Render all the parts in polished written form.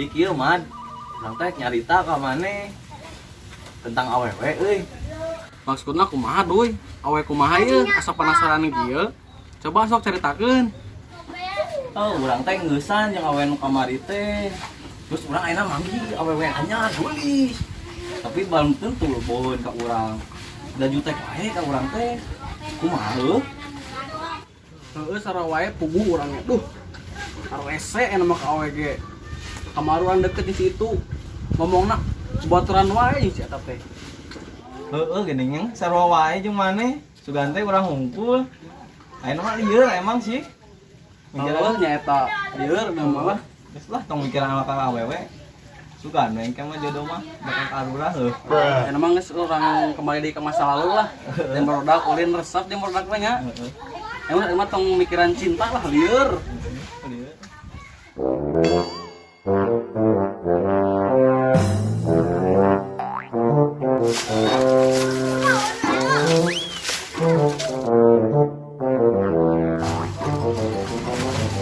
Jadi kieu mad, urang teh nyarita ka maneh tentang awewe euy. Maksudna kumaha duy? Awe kumaha ieu? Asa penasaran kieu? Coba sok caritakeun. Oh, urang teh ngeusan jeung awewe nu kamari teh. Terus urang ayeuna manggih awewe anyar geulis. Tapi belum tentu bohon ka urang. Da jutek wae ka urang teh. Kumaha heuh? Heueuh sarua wae pugu urangnya. Duh. Karo ese mah ka awe ge. Kamaruan deket di situ. Ngomongna baturan wae si eta teh. Heueuh geuning sarua wae jeung maneh. Sugan teh urang hungkul. Ayeuna mah lieur emang sih. Mikirna nyaeta lieur mah. Geus lah tong mikiran ala ka awewe. Sugan engke mah jodoh mah bakal karura heuh. Ya emang geus urang kembali deui ka masa lalu lah. Dan barudak ulin resep jeung barudak teh nya. Emang tong mikiran cinta lah lieur.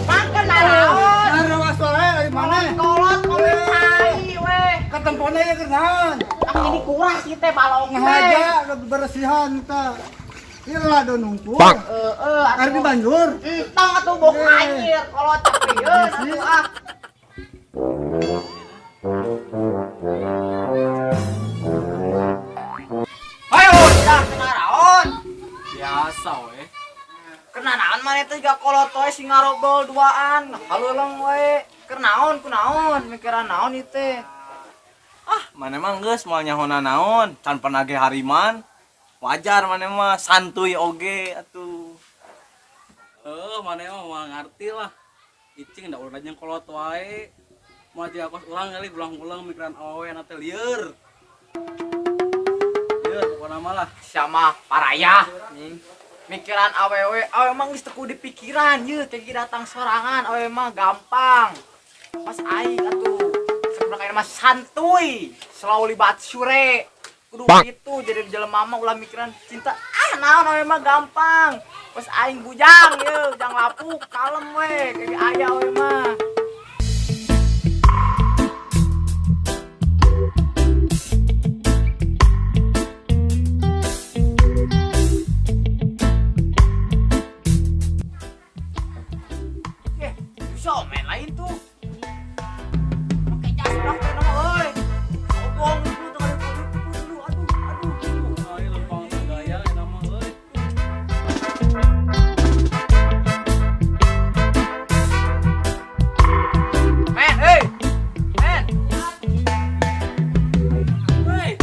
Makan naraon. Narawas wae dari mana? Kolot kopi cai we. Ketempona ya kenaon? Ang ini kuras ieu teh balong teh. Ngahaja kebersihan kita. Ieu lado numpuk. Arep banjur. Entong atuh bok anjir kolot ceprieun atuh ah. Ayo dah kenaraon. Biasa we. Kenanaon maneh teh gak kolot we sing ngarobrol duaan. Haleuleung we. Keur kunaon mikiran naon ieu teh. Ah, maneh mah geus moal nyahona naon, can pernah ge hariman. Wajar maneh mah santuy oge atuh. Maneh mah moal ngarti lah. Icing da urang jeung kolot wae. Moal jiga kos urang kali ulang-ulang mikiran awewe na teh lieur. Lieur pokona mah lah. Sama paraya. Mikiran awewe mah geus teu kudu dipikiran yeuh teh datang sorangan awewe mah gampang. Pas aing atuh sakumaha kaya mah santuy, slowly but sure. Kudu gitu jadi jelema mah ulah mikiran cinta. Naon awewe mah gampang. Pas aing bujang yeuh, jang lapuk, kalem we, kayak aya awewe mah. Bisa main lain tuh. Pakai jas udah teh nama euy. Sobong dulu tengah dulu. Aduh. Ai lempang gaya eta mah euy. Men, hey. Men. Wey.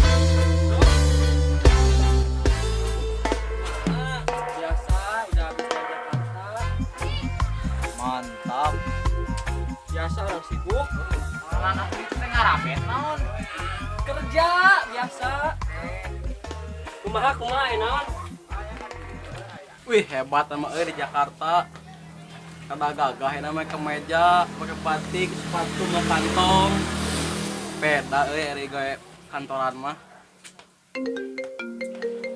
Biasa udah habis dari Jakarta. Mantap. Biasa orang sibuk. Anak itu teh ngarapet naon? Kerja biasa. Kumaha naon? Wih hebat sama di Jakarta. Kada gagah namanya kemeja, pakai batik, sepatu nggak kantong. Beda eri gawe kantoran mah.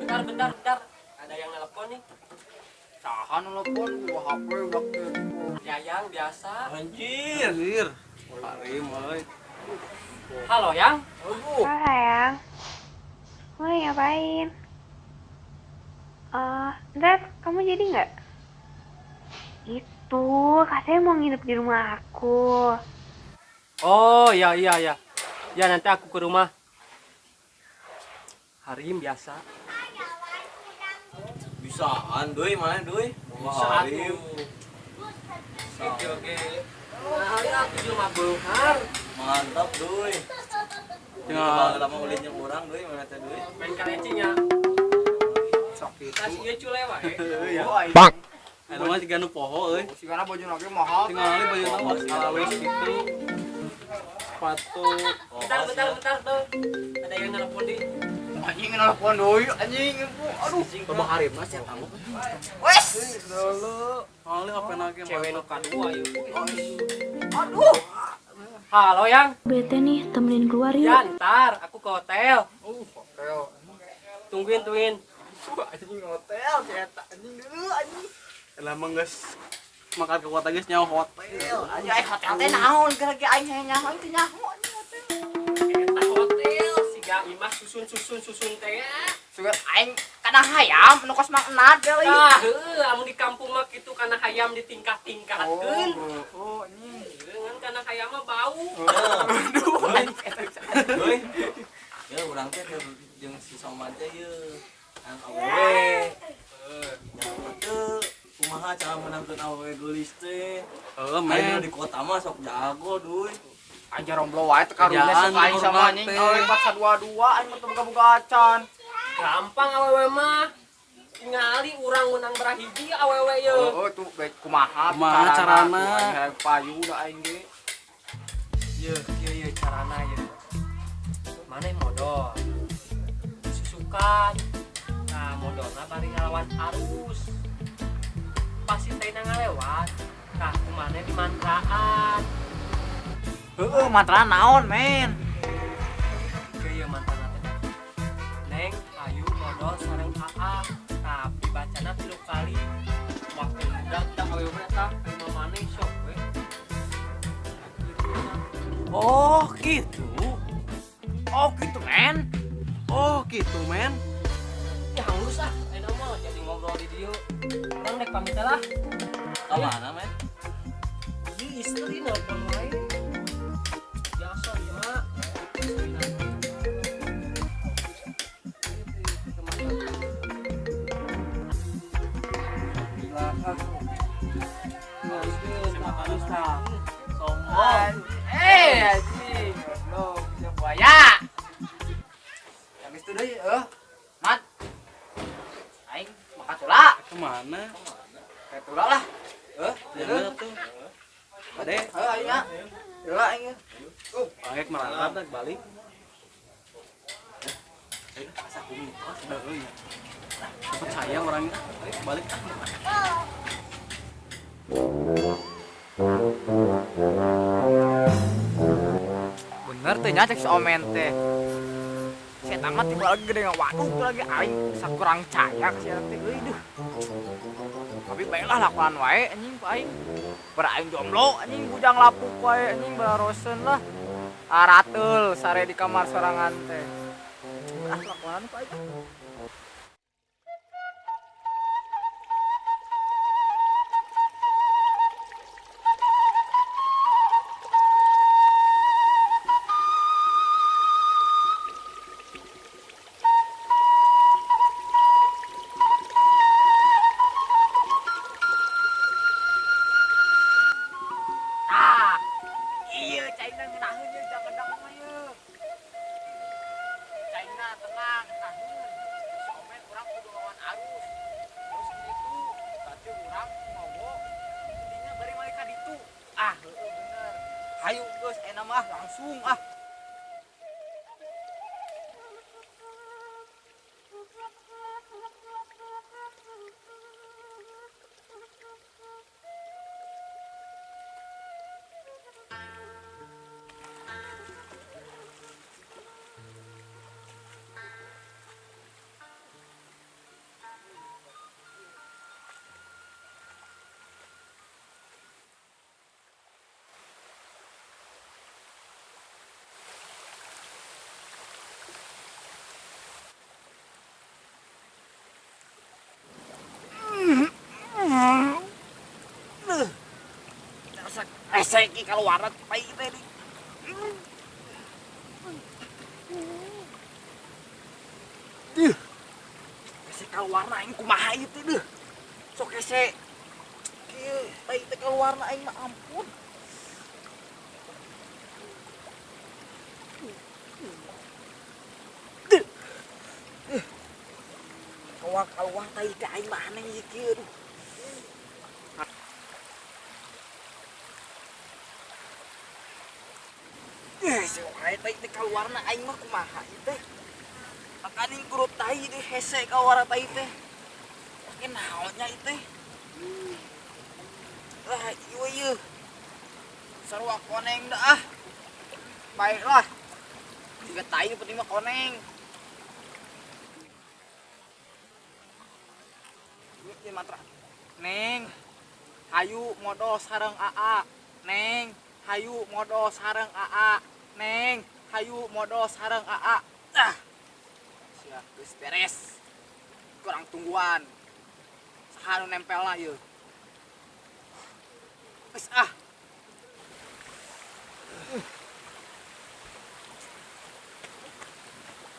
Bentar. Ada yang nelpon nih. Saha nelpon gua HP udah ke. Yayang biasa. Anjir. Karim euy. Halo Yang. Aduh. Halo sayang, lo lagi ngapain? Ntar kamu jadi nggak? Itu, katanya mau nginep di rumah aku. Oh iya. Ya nanti aku ke rumah. Harim biasa. Bisaan deui maneh deui. Bisa Harim. Oke. Nah, ya aku cuma bongkar. Mantap deui. Ya. Lama ulin jeung urang deui mana teh deui. Main kalecingnya. Sok itu. Tas ieu cule wae. Ya. Bang. Anu mah tiga nu poho euy. Sigana baju lagi mahal. Tinggal ali baju nawas alawes gitu. Sepatu. Bentar tuh. Ada yang nelpon di. Anjing nelpon deui anjing. Aduh. Coba Harim mas ya kamu. Wes. Dulu. Ali apa lagi Cewek nu kadua yuk. Aduh. Halo Yang. Bete nih, temenin keluar yuk. Ya ntar aku ke hotel. Hotel. Tungguin. Anjing hotel ternyata anjing dulu anjing. Lah mah geus makan ke kota geus nyawa hotel. Aja hotel teh naon geura ge aing nyaho teh nyaho hotel. Eta hotel siga imah susun teh. Sugar aing kana hayam nu kos mang enad deui. Ah, heuh amun di kampung mah kitu kana hayam ditingkat-tingkatkeun. Oh, ini. Ngan kana hayam mah bau. Euy. Ya urang teh jeung si Somad teh ye. Ang awewe. Nyaho teh kumaha cara menangkeun awewe geulis teh. Men. Di kota mah sok jago duy. Aja romblo wae teh karunya Kerjaan sok aing sama hormat anjing teh. awewe 422 aing mah teu boga acan. Gampang awewe mah. Tingali urang menang berahiji awewe ye. Oh, tuh baik kumaha Kumaha carana? Aing payu da aing ge. Ye, kieu carana ye. Maneh modal. Susukan. Nah, modalna bari ngalawan arus. Pasti teh ngalewat. Tah kumaneh di mantraan. Heeh, mantra naon, men? Kieu mantana teh. Neng, ayu modal sareng AA. Tapi bacana 3 kali. Waktu budak tak awewe tah lima maneh sok we. Oh, gitu. Oh, gitu, men. Oh, gitu, men. Ya halus ah, enak mah jadi ngobrol di dieu. Urang dek pamit lah. Ka mana men? Di istri nelpon wae. Biasa ieu mah. Sombong. Anjing. Lo bisa buaya. Yang itu deui, Mat. Aing makan tula. Kemana? Kayak tula lah. Jangan tuh. Ade, Aing nya. Tula aing. baik merangkat balik. Dapat sayang orangnya. Balik. Bener teh nya cek si Omen teh. Saya tamat tiba lagi gede nggak waduh tuh lagi aing sakurang caya ke saya teh euy duh. Tapi baiklah lakukan wae anjing ku aing. Ber aing jomblo anjing bujang lapuk wae anjing bararoseun lah. Aratul sare di kamar sorangan teh. Ah lakukan ku aing. Ah, iya, China ngenaheun ye jangan dak mah ye. China tenang, naheun. Somen urang kudu lawan arus. Terus gitu, berarti urang mogo intinya bari balik ka ditu. Ah, heueuh bener. Hayu geus ena mah langsung ah. Resek ki kaluaran pai teh di. Resek kaluarna aing kumaha ieu teh deuh. Sok hese. Kieu pai teh kaluarna aing mah ampun. Kaluar tai teh aing mah aneh ieu kieu duh. Sewae tai teh kaluarna aing mah kumaha ieu teh. Makaning kurup tai deh hese kaluarna tai teh. Pake naonnya ieu teh. Lah ieu ieu. Sarua koneng dah ah. Baiklah. Tiga tai penting mah koneng. Ieu mantra. Neng. hayu modal sareng AA Neng hayu modal sareng AA Neng hayu modal sareng AA siap geus beres kurang tungguan saha nu nempelna ieu geus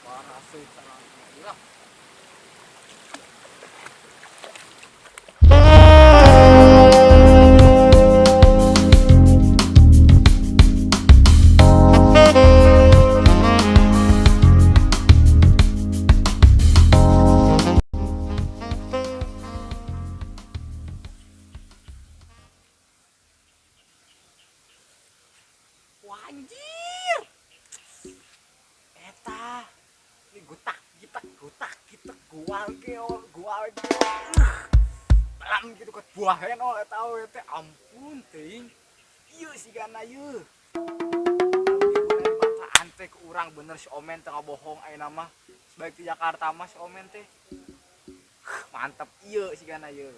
parah sih sana ieu Anjir. Eta. Ini gutak gitak gua ge. Dalam gitu ke buahen eta we teh ampun teuing. Ieu sigana ieu. Bacaan teh ke urang bener si Omen teh ngabohong ayeuna mah. Sebaik di Jakarta mah si Omen teh. Mantap ieu sigana ieu.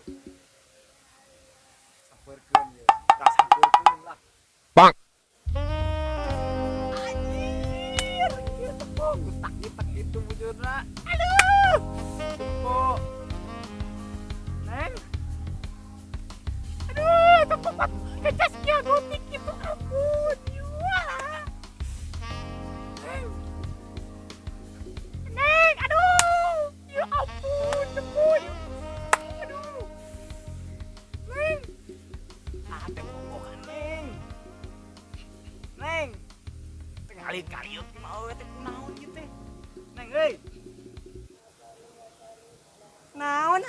Sampeurkeun ieu. Udah sampeurkeun lah. Gutak gitu bujurna. Aduh. Tepuk. Neng. Aduh, tepuk. Kecas kia gotik gitu ampun. Neng. Neng, aduh. Ya ampun, tepuk. Aduh. Neng. Ada pokokan Neng. Neng. Kali-kaliut mau teh kunaon ieu teh. Neng euy. Naon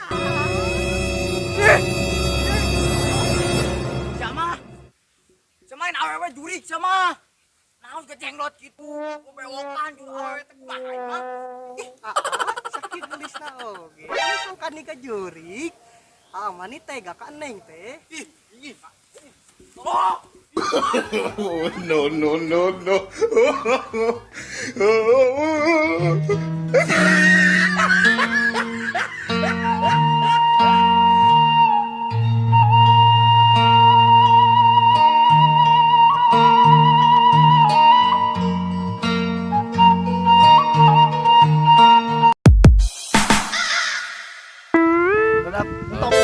Sama. Samain awewe jurik sama. Naon kecenglot kitu. Bewokan juga awewe teh bae mah. Sakit gelisna oge. Sok kan ka jurik. Mani tega ka Neng teh. Oh. No, no, no, no. Tetap entok